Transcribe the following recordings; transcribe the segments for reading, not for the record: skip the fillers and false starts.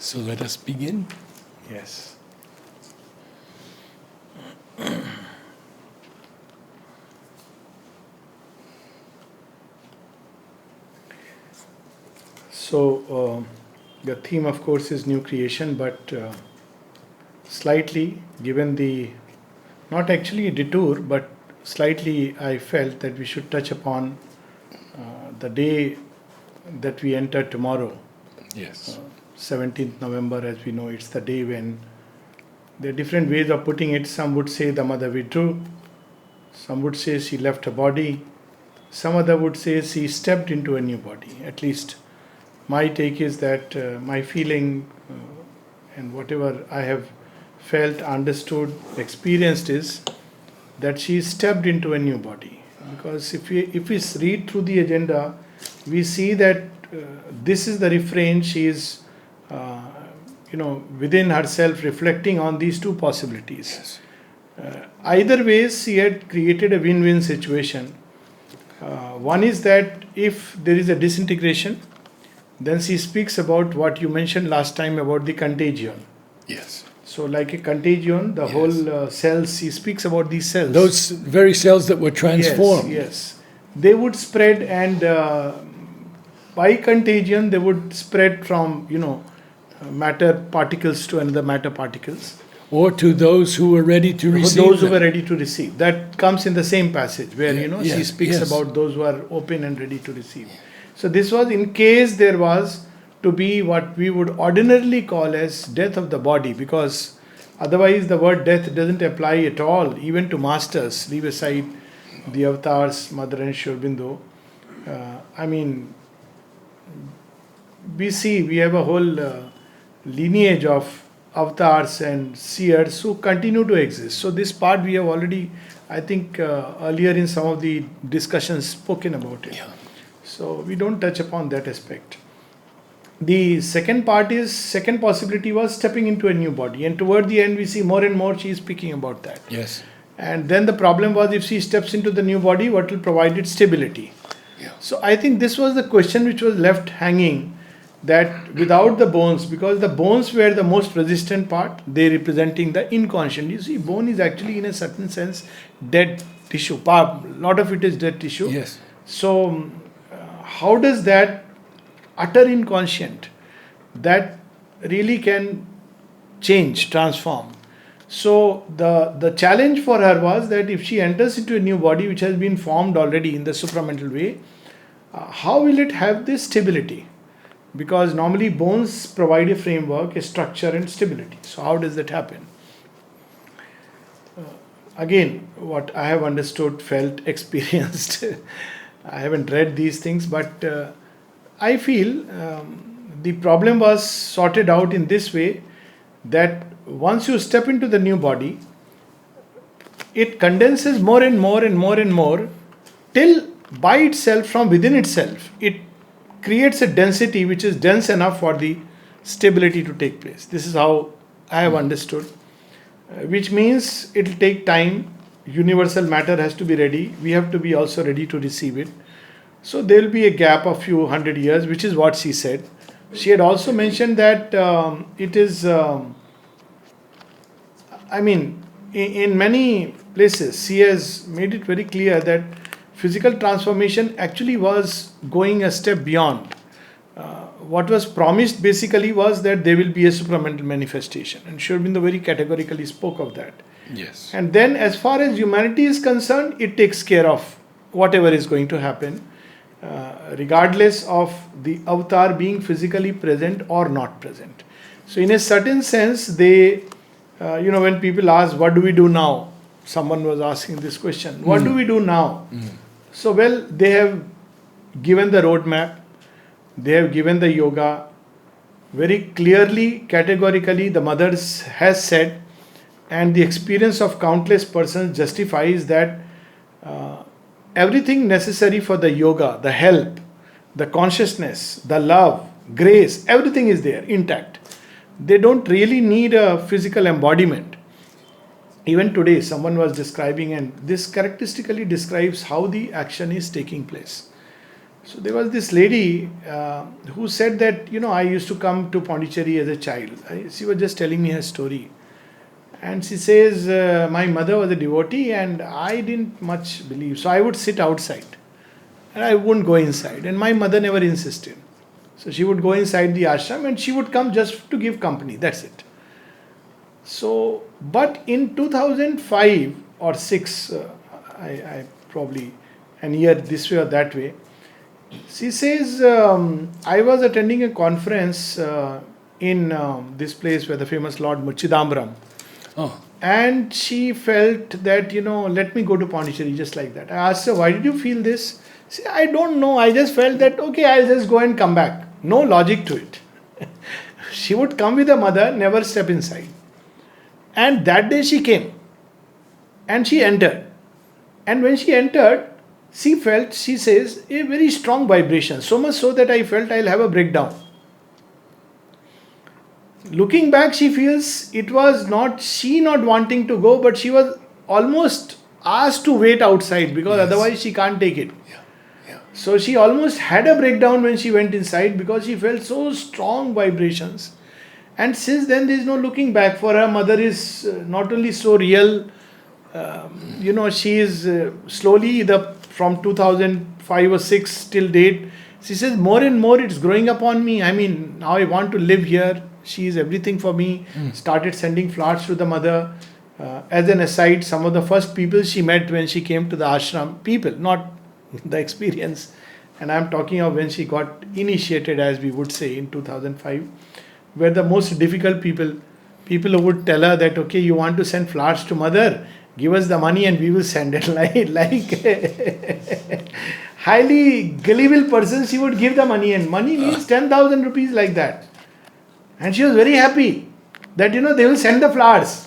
So let us begin. Yes. So, the theme, of course, is new creation, but slightly, given the, not actually a detour, but slightly, I felt that we should touch upon the day that we enter tomorrow, Yes. 17th November, as we know, it's the day when there are different ways of putting it. Some would say the mother withdrew, some would say she left her body, some other would say she stepped into a new body. At least my take is that my feeling and whatever I have felt, understood, experienced is that she stepped into a new body. Because if we read through the agenda, we see that this is the refrain. She is, within herself reflecting on these two possibilities. Yes. Either ways, she had created a win-win situation. One is that if there is a disintegration, then she speaks about what you mentioned last time about the contagion. Yes. So, like a contagion, the Yes. whole cells, he speaks about these cells. Those very cells that were transformed. Yes. They would spread, and by contagion, they would spread from, matter particles to another matter particles. Or to those who were ready to receive Those who them. were ready to receive. That comes in the same passage where, she Yes, speaks yes. about those who are open and ready to receive. So this was in case there was to be what we would ordinarily call as death of the body, because otherwise the word death doesn't apply at all, even to masters. Leave aside the avatars, Mother and Sri Aurobindo. We have a whole lineage of avatars and seers who continue to exist. So this part we have already, I think, earlier in some of the discussions spoken about it. Yeah. So we don't touch upon that aspect. The second possibility was stepping into a new body, and toward the end we see more and more she is speaking about that. Yes. And then the problem was, if she steps into the new body, what will provide it stability? Yeah. So I think this was the question which was left hanging, that without the bones, because the bones were the most resistant part, they representing the inconscient. You see, bone is actually in a certain sense dead tissue. A lot of it is dead tissue. Yes. So how does that utter inconscient that really can change, transform? So the challenge for her was that if she enters into a new body which has been formed already in the supramental way, how will it have this stability? Because normally bones provide a framework, a structure and stability. So how does that happen? Again, what I have understood, felt, experienced, I haven't read these things, but I feel the problem was sorted out in this way, that once you step into the new body, it condenses more and more and more and more, till by itself, from within itself, it creates a density which is dense enough for the stability to take place. This is how I have understood, which means it will take time. Universal matter has to be ready. We have to be also ready to receive it. So there will be a gap of few hundred years, which is what she said. She had also mentioned that it is, in many places, she has made it very clear that physical transformation actually was going a step beyond. What was promised basically was that there will be a supramental manifestation, and Sri Aurobindo very categorically spoke of that. Yes. And then, as far as humanity is concerned, it takes care of whatever is going to happen, regardless of the avatar being physically present or not present. So, in a certain sense, they, when people ask, what do we do now? Someone was asking this question, what do we do now? So, well, they have given the roadmap, they have given the yoga very clearly, categorically. The mothers has said, and the experience of countless persons justifies that everything necessary for the yoga, the help, the consciousness, the love, grace, everything is there intact. They don't really need a physical embodiment. Even today, someone was describing, and this characteristically describes how the action is taking place. So there was this lady who said that, I used to come to Pondicherry as a child. She was just telling me her story. And she says, my mother was a devotee and I didn't much believe. So I would sit outside and I wouldn't go inside. And my mother never insisted. So she would go inside the ashram and she would come just to give company. That's it. So, but in 2005 or 6, I probably an year this way or that way, she says, I was attending a conference in this place where the famous Lord Muchidambaram. Oh, And she felt that, let me go to Pondicherry just like that. I asked her, why did you feel this? She said, I don't know. I just felt that, okay, I'll just go and come back. No logic to it. She would come with her mother, never step inside. And that day she came. And she entered. And when she entered, she felt, she says, a very strong vibration. So much so that I felt I'll have a breakdown. Looking back, she feels it was not she not wanting to go, but she was almost asked to wait outside because Yes. otherwise she can't take it. yeah. So she almost had a breakdown when she went inside because she felt so strong vibrations. And since then, there is no looking back. For her mother is not only so real, she is slowly from 2005 or 6 till date. She says more and more it's growing upon me. I mean, now I want to live here. She is everything for me. Started sending flowers to the mother. As an aside, some of the first people she met when she came to the ashram, people, not the experience. And I'm talking of when she got initiated, as we would say, in 2005, were the most difficult people. People who would tell her that, okay, you want to send flowers to mother, give us the money and we will send it. Like highly gullible person, she would give the money, and money means 10,000 rupees like that. And she was very happy that, they will send the flowers.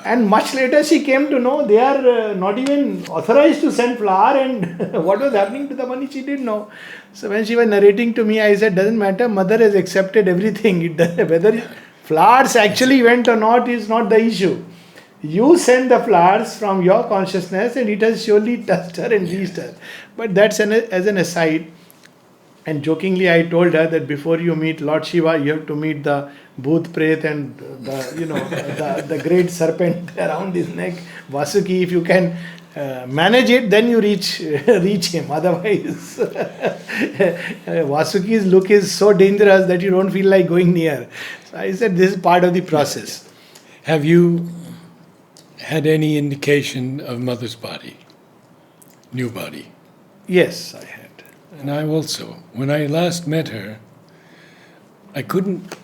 And much later she came to know they are not even authorized to send flower, and what was happening to the money she didn't know. So when she was narrating to me, I said, doesn't matter, mother has accepted everything. It doesn't, whether flowers actually went or not is not the issue. You send the flowers from your consciousness and it has surely touched her and reached her. But that's as an aside. And jokingly I told her that before you meet Lord Shiva, you have to meet the Bhoot Pret and the great serpent around his neck, Vasuki. If you can manage it, then you reach him. Otherwise, Vasuki's look is so dangerous that you don't feel like going near. So I said this is part of the process. Have you had any indication of mother's body? New body? Yes, I had. And I also. When I last met her, I couldn't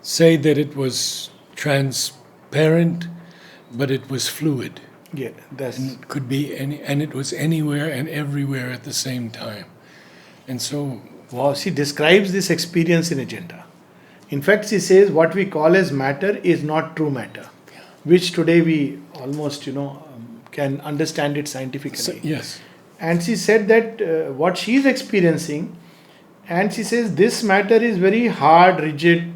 say that it was transparent, but it was fluid. Yeah, that's. And it could be and it was anywhere and everywhere at the same time. And so, Wow, she describes this experience in Agenda. In fact, she says what we call as matter is not true matter, which today we almost, can understand it scientifically. yes. And she said that what she is experiencing, and she says this matter is very hard, rigid,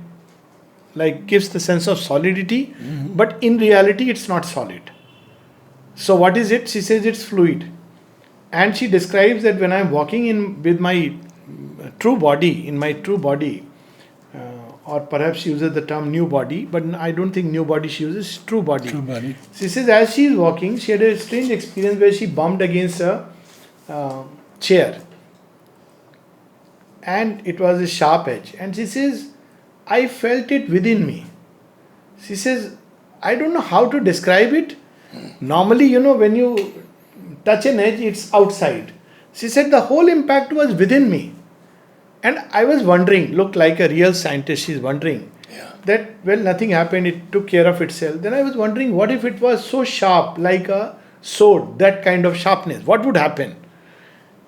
like gives the sense of solidity, but in reality it's not solid. So what is it? She says it's fluid. And she describes that when I'm walking in with my true body, or perhaps she uses the term new body, but I don't think new body she uses, true body. True body. She says as she is walking, she had a strange experience where she bumped against a chair. And it was a sharp edge. And she says, I felt it within me. She says, I don't know how to describe it. Normally, when you touch an edge, it's outside. She said the whole impact was within me. And I was wondering, looked like a real scientist, she's wondering that, well, nothing happened, it took care of itself. Then I was wondering, what if it was so sharp, like a sword, that kind of sharpness? What would happen?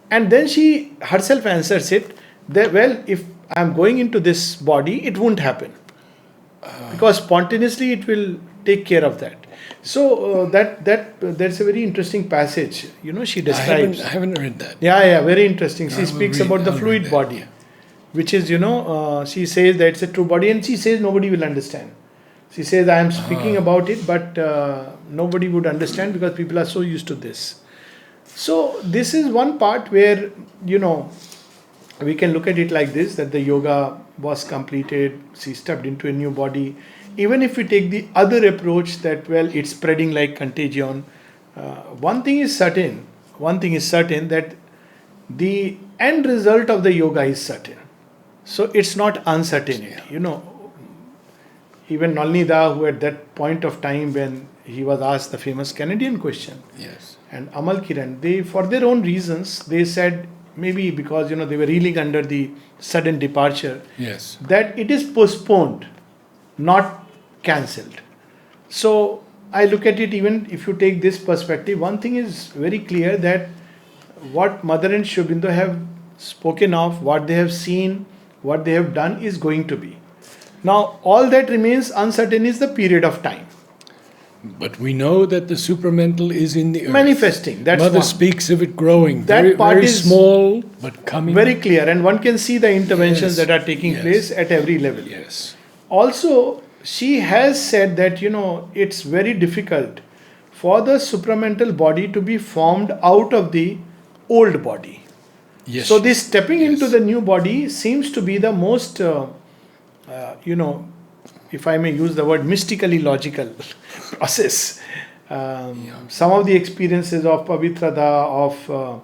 And then she herself answers it, that, well, if I'm going into this body, it won't happen. Because spontaneously it will take care of that. So that's a very interesting passage, she describes. I haven't read that. Yeah, very interesting. She I will speaks read- about the I'll fluid read that, body, yeah. which is, she says that it's a true body, and she says nobody will understand. She says I am speaking about it, but nobody would understand because people are so used to this. So this is one part where, we can look at it like this, that the yoga was completed, she stepped into a new body. Even if we take the other approach that, well, it's spreading like contagion, one thing is certain, that the end result of the yoga is certain. So it's not uncertainty. Even Nalnida, who at that point of time when he was asked the famous Canadian question, Yes. and Amal Kiran, they, for their own reasons, they said, maybe because they were reeling under the sudden departure, Yes. that it is postponed, not cancelled. So I look at it, even if you take this perspective, one thing is very clear, that what Mother and Sri Aurobindo have spoken of, what they have seen, what they have done is going to be. Now, all that remains uncertain is the period of time. But we know that the supramental is in the earth. Manifesting, that's Mother one. speaks of it growing. That very, part very is small, but coming. Very clear, and one can see the interventions Yes. that are taking Yes. place at every level. Yes. Also, she has said that it's very difficult for the supramental body to be formed out of the old body. Yes. So this stepping Yes. into the new body seems to be the most, if I may use the word, mystically logical process. Some of the experiences of Pavitrada, of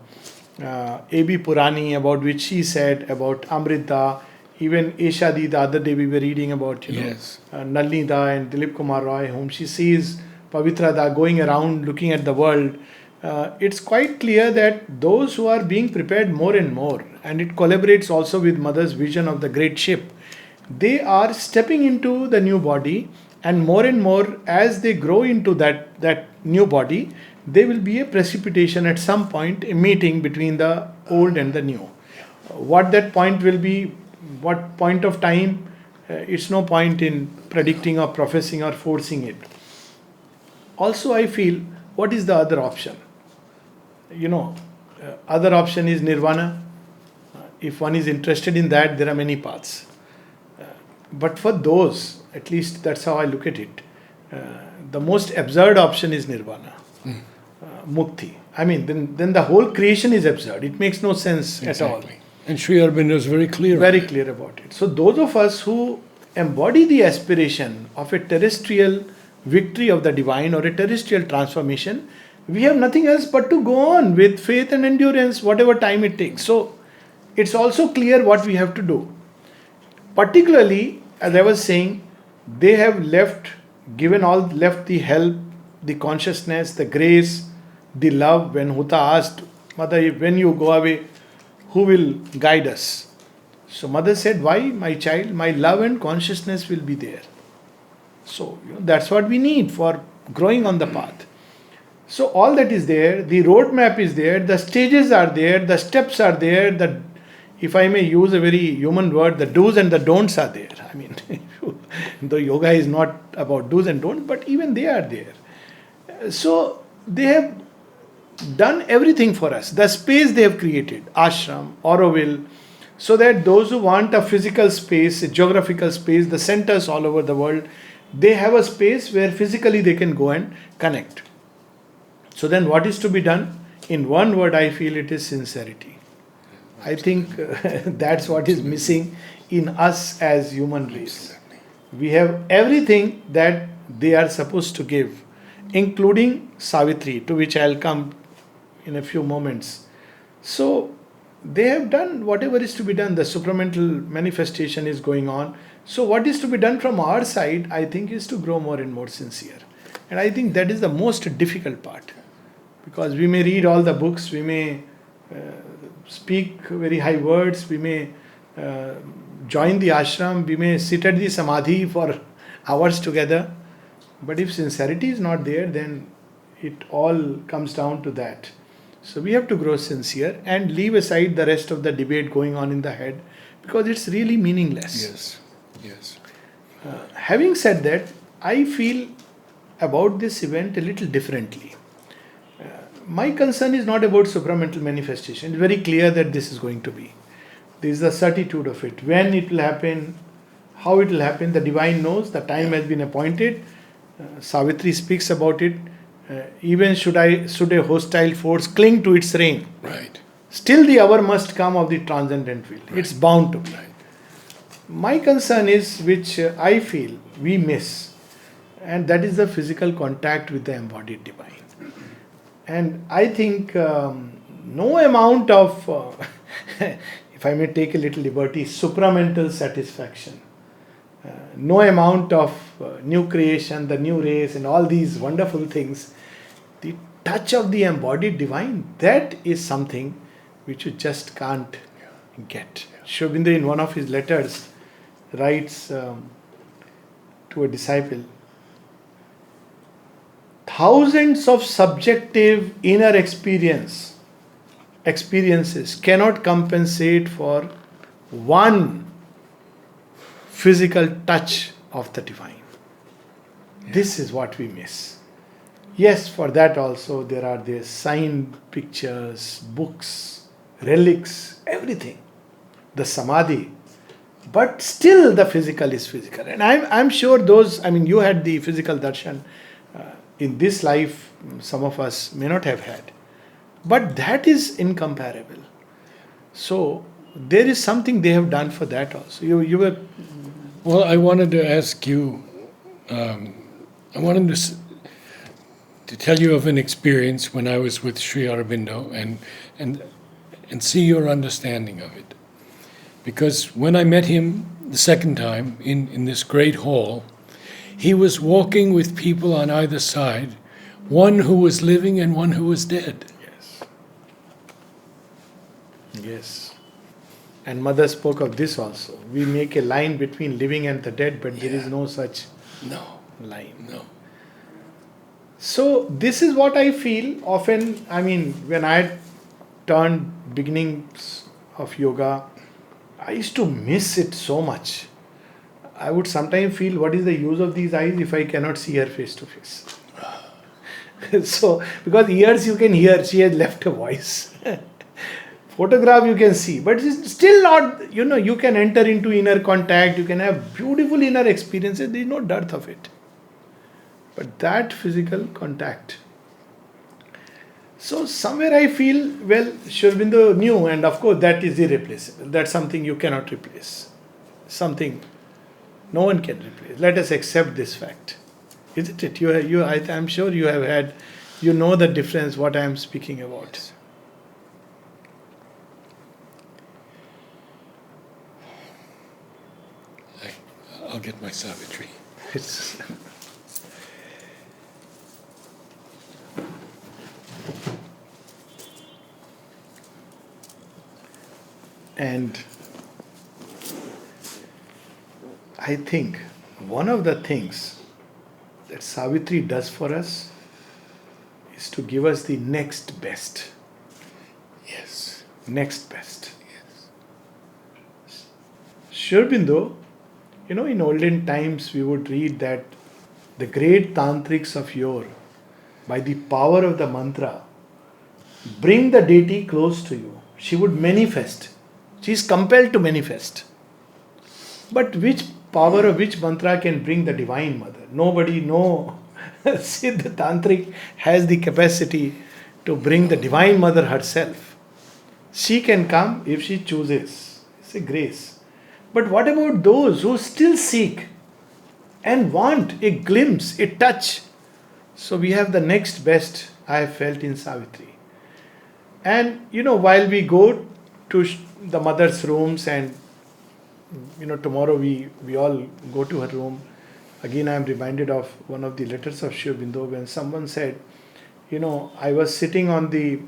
A.B. Purani, about which she said, about Amrita, even Eshadi, the other day we were reading about, Yes. Nalnida and Dilip Kumar Roy, whom she sees Pavitrada going around looking at the world. It's quite clear that those who are being prepared more and more, and it collaborates also with Mother's vision of the great ship, they are stepping into the new body, and more as they grow into that new body, there will be a precipitation at some point, a meeting between the old and the new. What that point will be, what point of time, it's no point in predicting or professing or forcing it. Also, I feel, what is the other option? Other option is nirvana. If one is interested in that, there are many paths. But for those, at least that's how I look at it, the most absurd option is nirvana, mukti. I mean, then the whole creation is absurd. It makes no sense at all. Exactly. And Sri Aurobindo is very clear. Very on it. clear about it. So those of us who embody the aspiration of a terrestrial victory of the divine or a terrestrial transformation, we have nothing else but to go on with faith and endurance, whatever time it takes. So it's also clear what we have to do. Particularly, as I was saying, they have left the help, the consciousness, the grace, the love. When Huta asked, Mother, when you go away, who will guide us? So Mother said, why, my child? My love and consciousness will be there. So that's what we need for growing on the path. So all that is there, the roadmap is there, the stages are there, the steps are there, if I may use a very human word, the do's and the don'ts are there. I mean, the yoga is not about do's and don'ts, but even they are there. So they have done everything for us. The space they have created, ashram, Auroville, so that those who want a physical space, a geographical space, the centers all over the world, they have a space where physically they can go and connect. So then what is to be done? In one word, I feel it is sincerity. I think that's what is missing in us as human race. We have everything that they are supposed to give, including Savitri, to which I'll come in a few moments. So they have done whatever is to be done. The supramental manifestation is going on. So what is to be done from our side, I think, is to grow more and more sincere. And I think that is the most difficult part. Because we may read all the books, we may speak very high words, we may join the ashram, we may sit at the samadhi for hours together. But if sincerity is not there, then it all comes down to that. So we have to grow sincere and leave aside the rest of the debate going on in the head, because it's really meaningless. Yes. Yes. Having said that, I feel about this event a little differently. My concern is not about supramental manifestation. It's very clear that this is going to be. There is the certitude of it. When it will happen, how it will happen, the divine knows, the time has been appointed. Savitri speaks about it. Even should a hostile force cling to its reign. Right. Still the hour must come of the transcendent will. It's bound to be. My concern is, which I feel we miss, and that is the physical contact with the embodied divine. And I think no amount of, if I may take a little liberty, supramental satisfaction, no amount of new creation, the new race, and all these wonderful things, the touch of the embodied divine, that is something which you just can't get. Sri Aurobindo, in one of his letters, writes to a disciple, thousands of subjective inner experiences cannot compensate for one physical touch of the divine. This is what we miss. Yes, for that also there are these signed pictures, books, relics, everything. The samadhi. But still the physical is physical. And I'm sure those, you had the physical darshan. In this life, some of us may not have had. But that is incomparable. So there is something they have done for that also. You were... Well, I wanted to ask you, I wanted to tell you of an experience when I was with Sri Aurobindo and see your understanding of it. Because when I met him the second time in this great hall, he was walking with people on either side, one who was living and one who was dead. Yes. And Mother spoke of this also. We make a line between living and the dead, but there is no such line. No. So this is what I feel often, when I turned beginnings of yoga, I used to miss it so much. I would sometimes feel, what is the use of these eyes if I cannot see her face to face? So, because ears you can hear, she has left a voice. Photograph you can see, but it's still not, you can enter into inner contact, you can have beautiful inner experiences, there is no dearth of it. But that physical contact. So somewhere I feel, Sri Aurobindo knew, and of course that is irreplaceable. That's something you cannot replace. Something no one can replace. Let us accept this fact. Isn't it? I'm sure you have had, you know the difference what I am speaking about. I'll get my Savitri. And I think one of the things that Savitri does for us is to give us the next best. Yes. Next best. Yes. Sri Aurobindo, in olden times we would read that the great tantrics of yore, by the power of the mantra, bring the deity close to you. She would manifest. She is compelled to manifest. But which power of which mantra can bring the Divine Mother? Nobody, no. See, the tantric has the capacity to bring the Divine Mother herself. She can come if she chooses. It's a grace. But what about those who still seek and want a glimpse, a touch? So we have the next best I have felt in Savitri. And while we go to the mother's rooms, and tomorrow we all go to her room, again I am reminded of one of the letters of Sri Aurobindo when someone said, I was sitting on the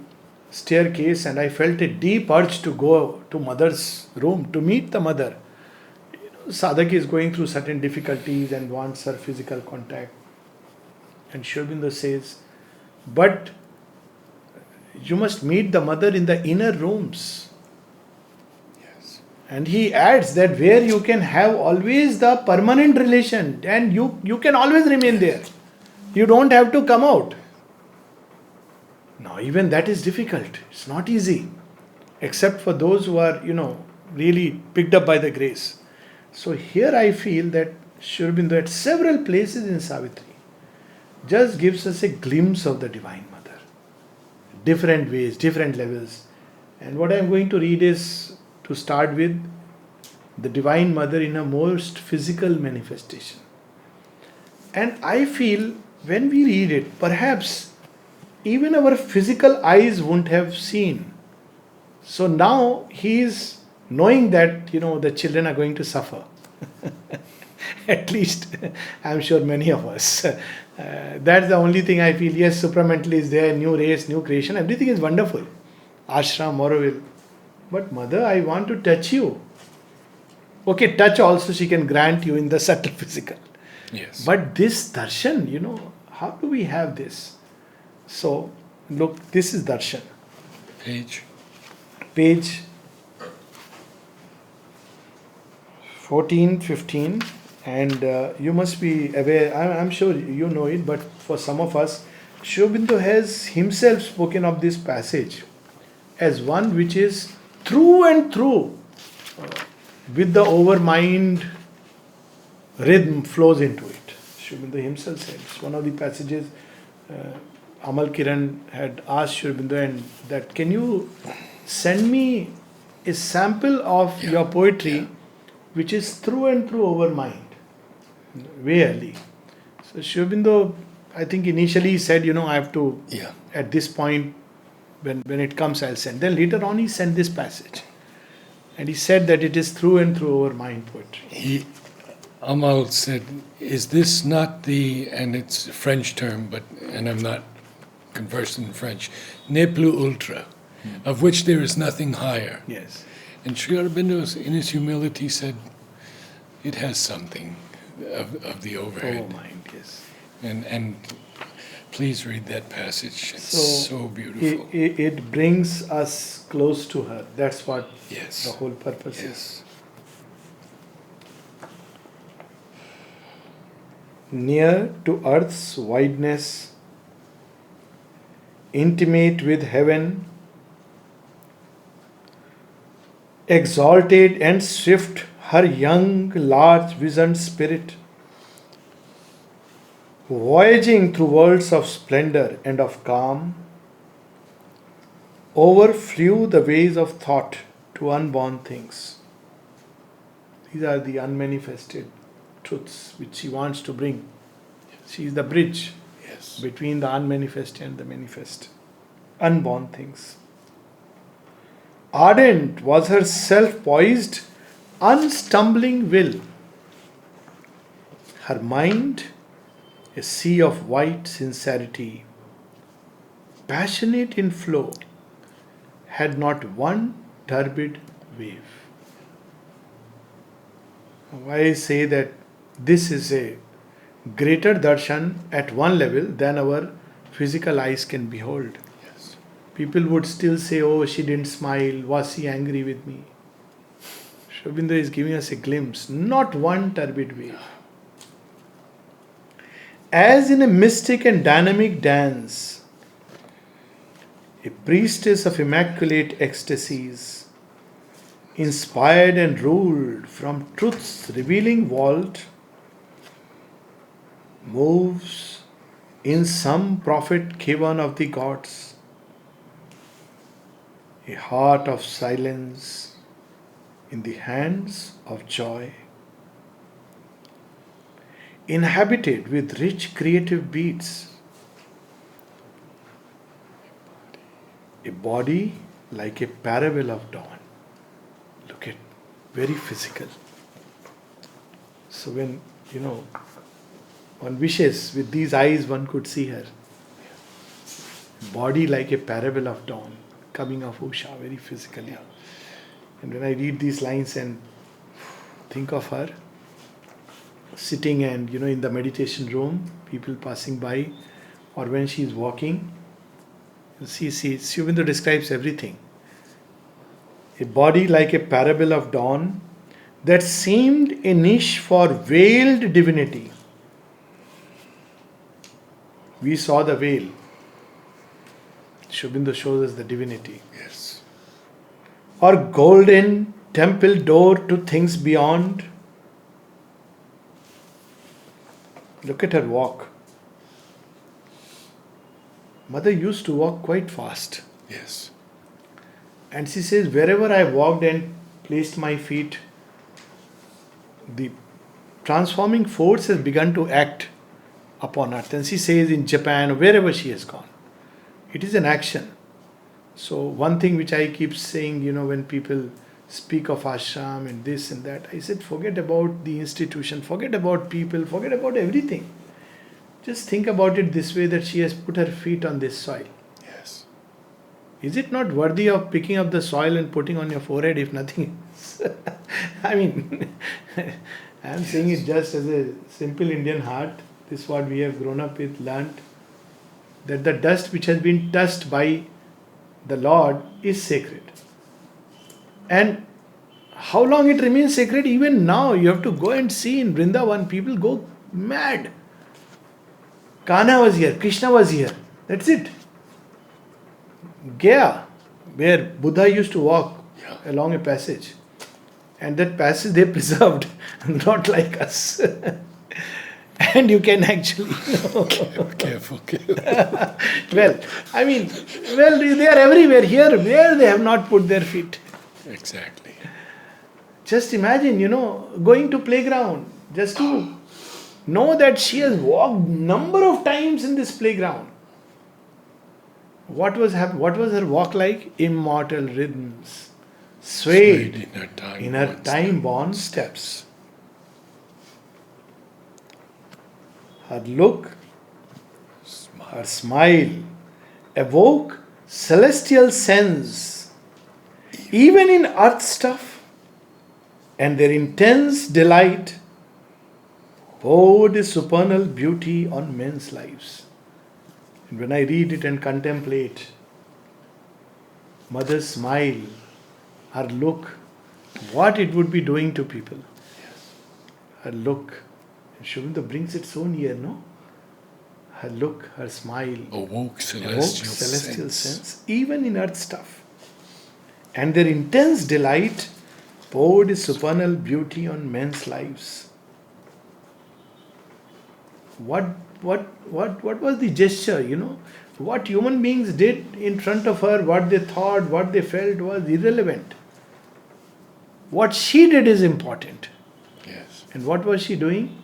staircase and I felt a deep urge to go to mother's room to meet the mother. Sadhak is going through certain difficulties and wants her physical contact. And Sri Aurobindo says, but you must meet the mother in the inner rooms. Yes. And he adds that where you can have always the permanent relation and you can always remain there. You don't have to come out. Now even that is difficult. It's not easy. Except for those who are, really picked up by the grace. So here I feel that Sri Aurobindo at several places in Savitri just gives us a glimpse of the Divine Mother. Different ways, different levels. And what I'm going to read is, to start with, the Divine Mother in a most physical manifestation. And I feel when we read it, perhaps even our physical eyes wouldn't have seen. So now he is knowing that, the children are going to suffer. At least, I'm sure many of us. That's the only thing I feel. Yes, supramentally is there, new race, new creation, everything is wonderful. Ashram, Auroville. But mother, I want to touch you. Okay, touch also she can grant you in the subtle physical. Yes. But this darshan, how do we have this? So, look, this is darshan. Page 14, 15. And you must be aware, I'm sure you know it, but for some of us, Sri Aurobindo has himself spoken of this passage as one which is through and through with the overmind rhythm flows into it. Sri Aurobindo himself said, it's one of the passages. Amal Kiran had asked Sri Aurobindo, and that, can you send me a sample of your poetry which is through and through over mind, way early. So Sri Aurobindo, I think initially said, I have to, at this point, when it comes, I'll send. Then later on he sent this passage. And he said that it is through and through over mind poetry. Amal said, is this not the, and it's a French term, and I'm not conversant in French, ne plus ultra, of which there is nothing higher. Yes. And Sri Aurobindo, in his humility, said, it has something of the overhead. Oh, mind, yes. And please read that passage. It's so beautiful. It brings us close to her. That's what Yes. the whole purpose is. Yes. Near to earth's wideness, intimate with heaven, exalted and swift, her young, large visioned spirit, voyaging through worlds of splendor and of calm, overflew the ways of thought to unborn things. These are the unmanifested truths which she wants to bring. She is the bridge between the unmanifest and the manifest. Unborn things. Ardent was her self-poised, unstumbling will. Her mind, a sea of white sincerity, passionate in flow, had not one turbid wave. Why I say that this is a greater darshan at one level than our physical eyes can behold. Yes. People would still say, oh, she didn't smile, was she angry with me? Sri Aurobindo is giving us a glimpse, not one turbid wave. As in a mystic and dynamic dance, a priestess of immaculate ecstasies, inspired and ruled from truth's revealing vault, moves in some prophet given of the gods, a heart of silence in the hands of joy, inhabited with rich creative beats, a body like a parable of dawn. Look at, very physical. So when, one wishes with these eyes one could see her. Body like a parable of dawn, coming of Usha, very physically. And when I read these lines and think of her sitting and, in the meditation room, people passing by, or when she is walking, you see, Sri Aurobindo describes everything. A body like a parable of dawn that seemed a niche for veiled divinity. We saw the veil. Sri Aurobindo shows us the divinity. Yes. Or golden temple door to things beyond. Look at her walk. Mother used to walk quite fast. Yes. And she says, wherever I walked and placed my feet, the transforming force has begun to act upon earth. And she says in Japan, wherever she has gone, it is an action. So one thing which I keep saying, when people speak of ashram and this and that, I said, forget about the institution, forget about people, forget about everything. Just think about it this way, that she has put her feet on this soil. Yes. Is it not worthy of picking up the soil and putting on your forehead, if nothing else? I mean, I am saying it just as a simple Indian heart. This is what we have grown up with, learnt, that the dust which has been touched by the Lord is sacred. And how long it remains sacred? Even now, you have to go and see in Vrindavan, people go mad. Kanha was here, Krishna was here. That's it. Gaya, where Buddha used to walk along a passage. And that passage they preserved, not like us. And you can actually, Careful. well, I mean, they are everywhere. Here, where they have not put their feet. Exactly. Just imagine, going to playground, just to know that she has walked number of times in this playground. What was her walk like? Immortal rhythms, swayed in her time-born steps. Her look, her smile evoke celestial sense, even in earth stuff, and their intense delight poured a supernal beauty on men's lives. And when I read it and contemplate, mother's smile, her look, what it would be doing to people. Her look, Sri Aurobindo brings it so near, no? Her look, her smile, Awoke celestial sense, even in earth stuff. And their intense delight poured a supernal beauty on men's lives. What was the gesture, What human beings did in front of her, what they thought, what they felt was irrelevant. What she did is important. Yes. And what was she doing?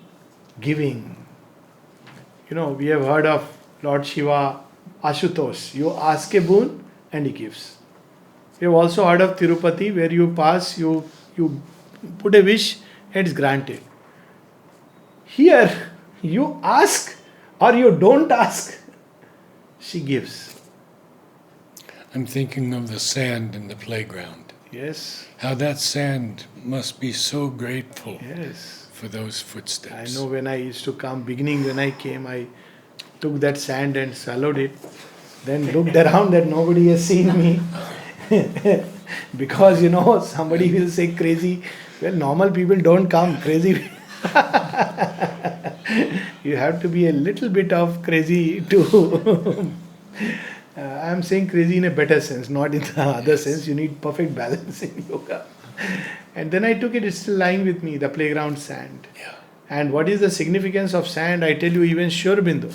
Giving. We have heard of Lord Shiva, Ashutosh. You ask a boon and he gives. We have also heard of Tirupati, where you pass, you put a wish and it's granted. Here, you ask or you don't ask, she gives. I'm thinking of the sand in the playground. Yes. How that sand must be so grateful Yes. for those footsteps. I know when I used to come, beginning when I came, I took that sand and swallowed it. Then looked around that nobody has seen me. Because, somebody will say crazy. Well, normal people don't come. Crazy. You have to be a little bit of crazy to... I am saying crazy in a better sense, not in the other sense. You need perfect balance in yoga. And then I took it, it's still lying with me, the playground sand. Yeah. And what is the significance of sand? I tell you, even Sri Aurobindo.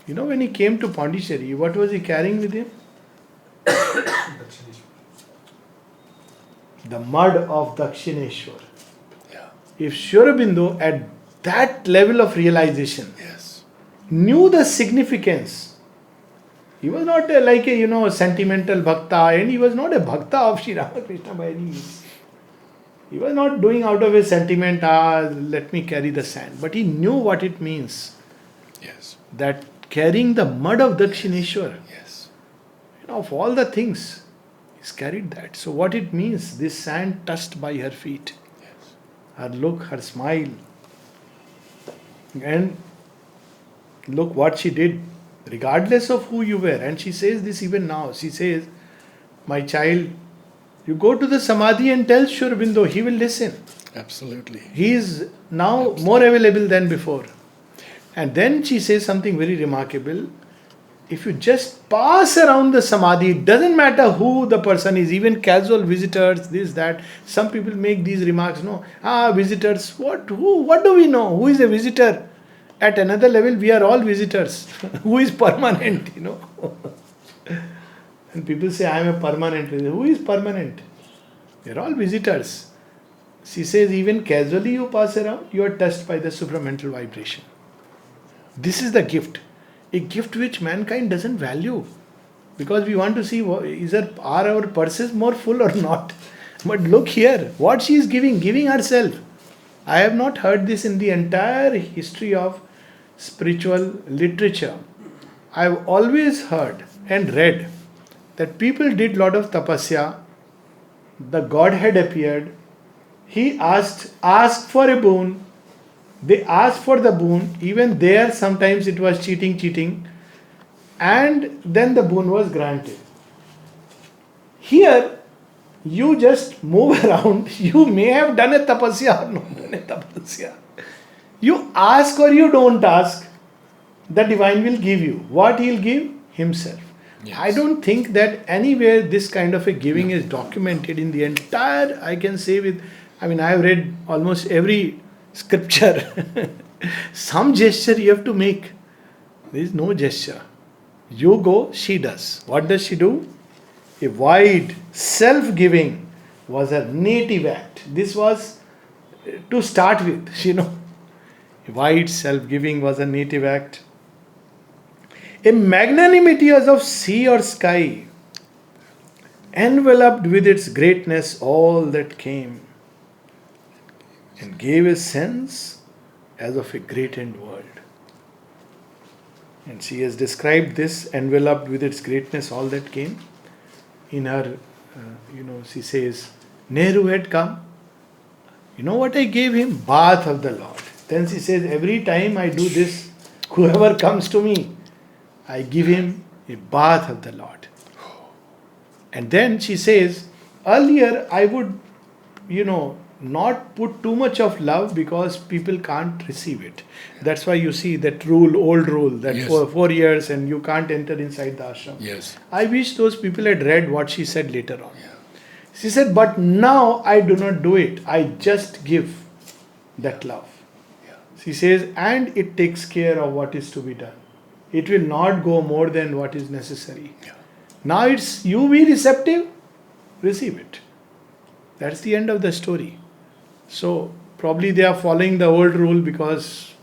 When he came to Pondicherry, what was he carrying with him? The mud of Dakshineshwar. Yeah. If Sri Aurobindo at that level of realization knew the significance, he was not like a sentimental bhakta, and he was not a bhakta of Sri Ramakrishna by any means. He was not doing out of a sentiment, let me carry the sand. But he knew what it means. Yes. That carrying the mud of Dakshineshwar, Yes. of all the things, he's carried that. So what it means, this sand touched by her feet, Yes. her look, her smile. And look what she did, regardless of who you were. And she says this even now. She says, my child, you go to the Samadhi and tell Sri Aurobindo, he will listen. Absolutely. He is now more available than before. And then she says something very remarkable. If you just pass around the Samadhi, it doesn't matter who the person is, even casual visitors, this, that. Some people make these remarks, visitors, what do we know? Who is a visitor? At another level, we are all visitors. Who is permanent, And people say, I am a permanent visitor. Who is permanent? They are all visitors. She says, even casually you pass around, you are touched by the supramental vibration. This is the gift. A gift which mankind doesn't value. Because we want to see, are our purses more full or not? But look here, what she is giving herself. I have not heard this in the entire history of spiritual literature. I have always heard and read that people did lot of tapasya, the Godhead appeared, he asked for a boon, they asked for the boon, even there sometimes it was cheating, and then the boon was granted. Here, you just move around, you may have done a tapasya or not done a tapasya. You ask or you don't ask, the divine will give you. What he'll give? Himself. Yes. I don't think that anywhere this kind of a giving is documented in the entire, I can say I have read almost every scripture. Some gesture you have to make. There is no gesture. You go, she does. What does she do? A wide self-giving was her native act. This was to start with, A wide self-giving was a native act. A magnanimity as of sea or sky, enveloped with its greatness all that came, and gave a sense as of a greatened world. And she has described this enveloped with its greatness all that came. In her, she says, Nehru had come. You know what I gave him? Bath of the Lord. Then she says, every time I do this, whoever comes to me, I give him a bath of the Lord. And then she says, earlier I would, not put too much of love because people can't receive it. That's why you see that old rule, that yes. for 4 years and you can't enter inside the ashram. Yes. I wish those people had read what she said later on. Yeah. She said, but now I do not do it. I just give that love. Yeah. She says, and it takes care of what is to be done. It will not go more than what is necessary. Yeah. Now it's you be receptive, receive it. That's the end of the story. So probably they are following the old rule because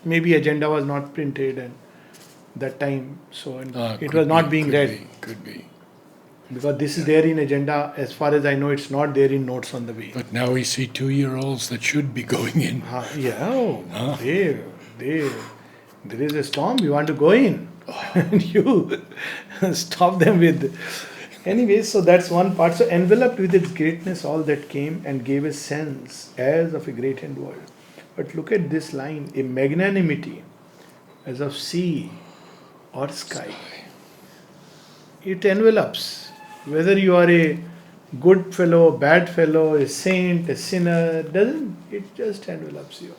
maybe agenda was not printed and that time, so it was not being read. Could be. Because this is there in agenda, as far as I know, it's not there in notes on the way. But now we see 2-year-olds that should be going in. There is a storm, you want to go in. And you stop them with... Anyway, so that's one part. So enveloped with its greatness all that came and gave a sense as of a greatened world. But look at this line, a magnanimity as of sea or sky. It envelops. Whether you are a good fellow, bad fellow, a saint, a sinner, it just envelops you.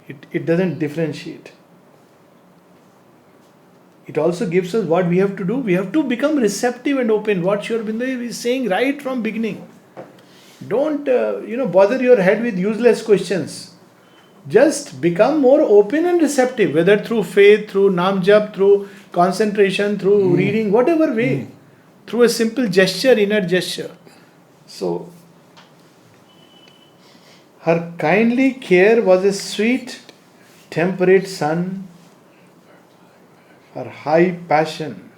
It doesn't differentiate. It also gives us what we have to do. We have to become receptive and open. What Sri Aurobindo is saying right from beginning. Don't bother your head with useless questions. Just become more open and receptive, whether through faith, through nam jap, through concentration, through reading, whatever way. Through a simple gesture, inner gesture. So, her kindly care was a sweet, temperate sun. Her high passion,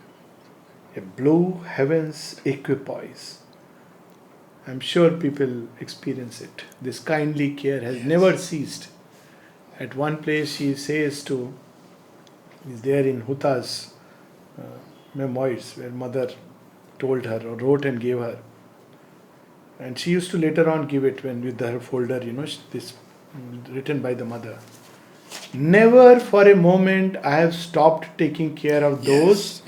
a blue heaven's equipoise. I'm sure people experience it. This kindly care has never ceased. At one place she says is there in Huta's memoirs, where mother told her or wrote and gave her. And she used to later on give it when with her folder, this written by the mother. Never for a moment I have stopped taking care of those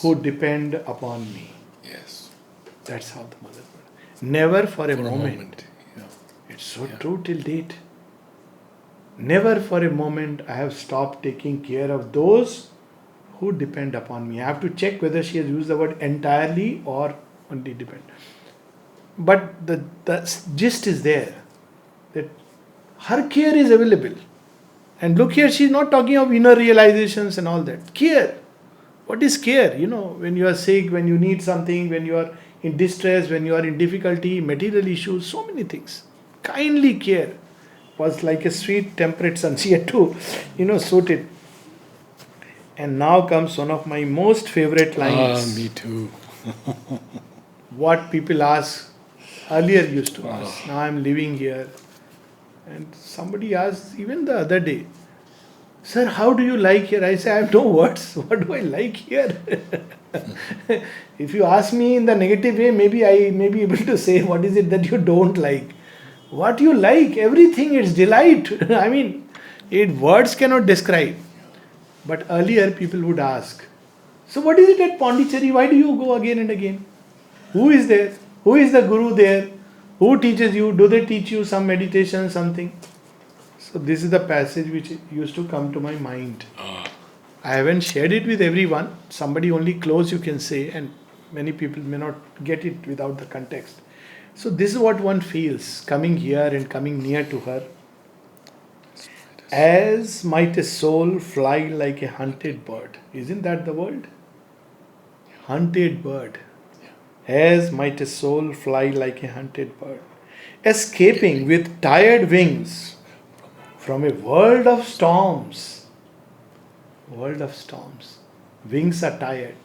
who depend upon me. Yes. That's how the mother put it. Never for a moment. Yeah. It's so true till date. Never for a moment I have stopped taking care of those who depend upon me. I have to check whether she has used the word entirely or only depend. But the gist is there, that her care is available. And look here, she's not talking of inner realizations and all that. Care. What is care? When you are sick, when you need something, when you are in distress, when you are in difficulty, material issues, so many things. Kindly care was like a sweet temperate sun. She had to, suit it. And now comes one of my most favorite lines. Me too. What people ask earlier used to ask. Now I'm living here. And somebody asked even the other day, Sir, how do you like here? I say, I have no words. What do I like here? If you ask me in the negative way, maybe I may be able to say, what is it that you don't like? What you like, everything, it's delight. I mean, words cannot describe. But earlier people would ask, so what is it at Pondicherry? Why do you go again and again? Who is there? Who is the guru there? Who teaches you? Do they teach you some meditation, something? So this is the passage which used to come to my mind. I haven't shared it with everyone. Somebody only close you can say, and many people may not get it without the context. So this is what one feels coming here and coming near to her. As might a soul fly like a hunted bird. Isn't that the word? Hunted bird. As might a soul fly like a hunted bird, escaping with tired wings from a world of storms. World of storms. Wings are tired.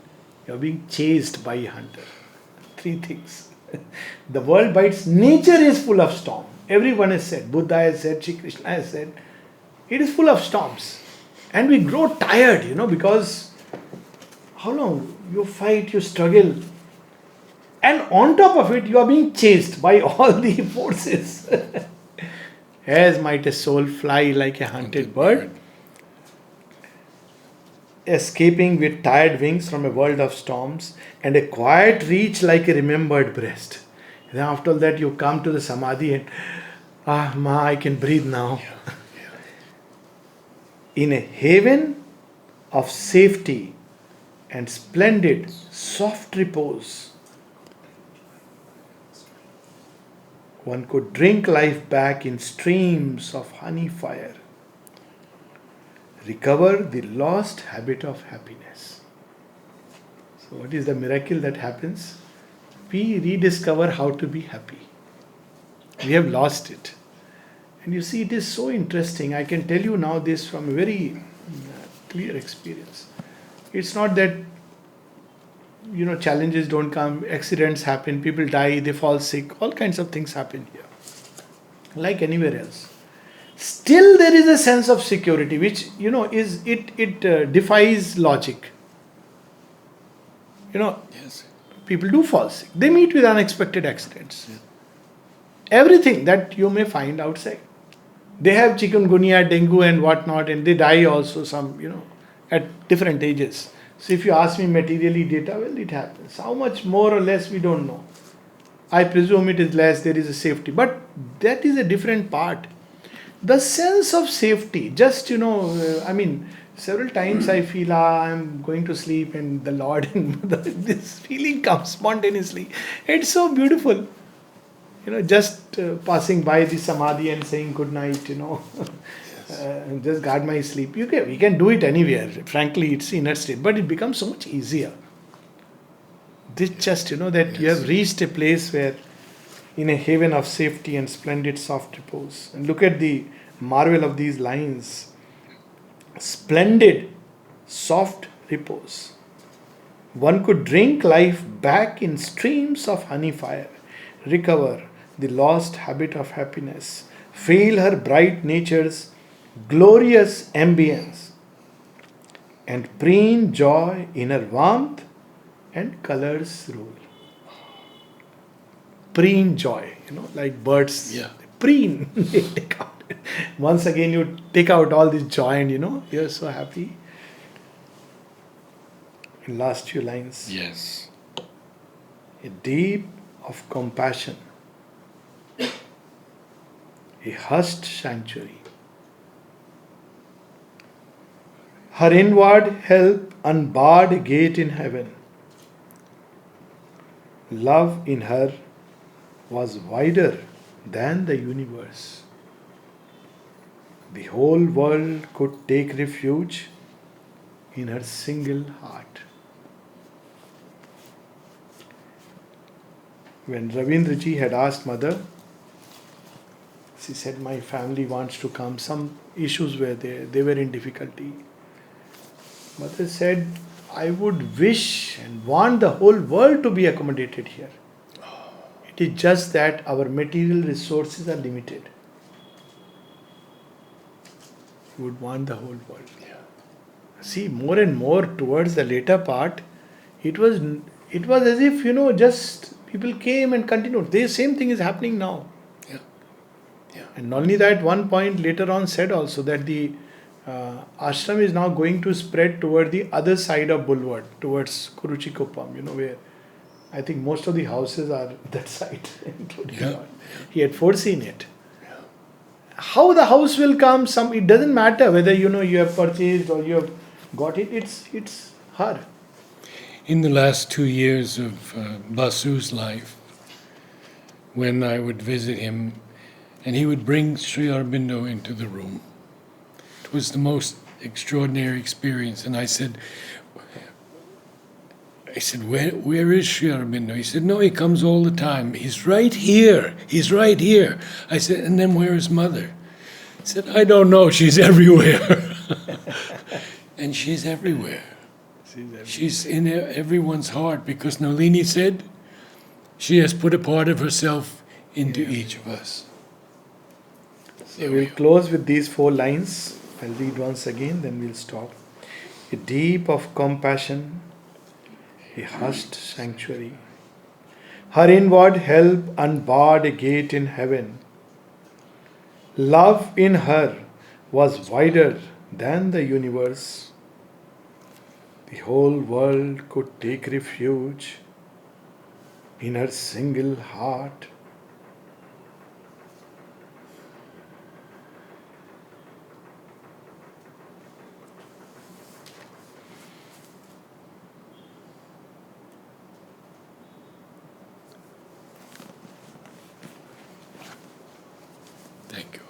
You are being chased by a hunter. Three things. The world by its nature is full of storm. Everyone has said, Buddha has said, Shri Krishna has said, it is full of storms. And we grow tired, because how long? You fight, you struggle. And on top of it, you are being chased by all the forces. As might a soul fly like a hunted bird, escaping with tired wings from a world of storms, and a quiet reach like a remembered breast. Then after that, you come to the samadhi and, I can breathe now. In a haven of safety and splendid, soft repose, one could drink life back in streams of honey fire, recover the lost habit of happiness. So what is the miracle that happens? We rediscover how to be happy. We have lost it. And you see, it is so interesting. I can tell you now this from a very clear experience. It's not that, challenges don't come, accidents happen, people die, they fall sick, all kinds of things happen here, like anywhere else. Still there is a sense of security, which, defies logic. Yes. People do fall sick. They meet with unexpected accidents. Yeah. Everything that you may find outside. They have chikungunya, dengue and whatnot, and they die also some, at different ages. So if you ask me materially data, well, it happens. How much more or less, we don't know. I presume it is less, there is a safety. But that is a different part. The sense of safety, just, several times I feel, I'm going to sleep and the Lord, and this feeling comes spontaneously. It's so beautiful. Just passing by the samadhi and saying good night, just guard my sleep. We can do it anywhere. Frankly, it's inner state, but it becomes so much easier. This just, that you have reached a place where, in a haven of safety and splendid soft repose. And look at the marvel of these lines. Splendid soft repose. One could drink life back in streams of honey fire, recover the lost habit of happiness, feel her bright nature's glorious ambience, and preen joy in her warmth and colors rule. Preen joy, like birds. Yeah. Preen. They take out. Once again, you take out all this joy and you're so happy. In last few lines. Yes. A deep of compassion, a hushed sanctuary. Her inward help unbarred a gate in heaven. Love in her was wider than the universe. The whole world could take refuge in her single heart. when Ravindraji had asked mother, she said, my family wants to come. Some issues were there, they were in difficulty. Mother said, I would wish and want the whole world to be accommodated here. It is just that our material resources are limited. You would want the whole world. See, more and more towards the later part, it was as if, just people came and continued. The same thing is happening now. Yeah. Yeah. And not only that, one point later on said also that the ashram is now going to spread toward the other side of Boulevard, towards Kuruchikuppam, where I think most of the houses are that side, including Yeah. mine. He had foreseen it. How the house will come, it doesn't matter whether you have purchased or you have got it. It's her. In the last 2 years of Basu's life, when I would visit him, and he would bring Sri Aurobindo into the room, it was the most extraordinary experience. And I said, where is Sri Aurobindo? He said, no, he comes all the time. He's right here. He's right here. I said, and then where is mother? He said, I don't know. She's everywhere. And she's everywhere. She's in everyone's heart, because Nalini said she has put a part of herself into each of us. So we'll close with these 4 lines. I'll read once again, then we'll stop. A deep of compassion, a hushed sanctuary. Her inward help unbarred a gate in heaven. Love in her was wider than the universe. The whole world could take refuge in her single heart. Thank you.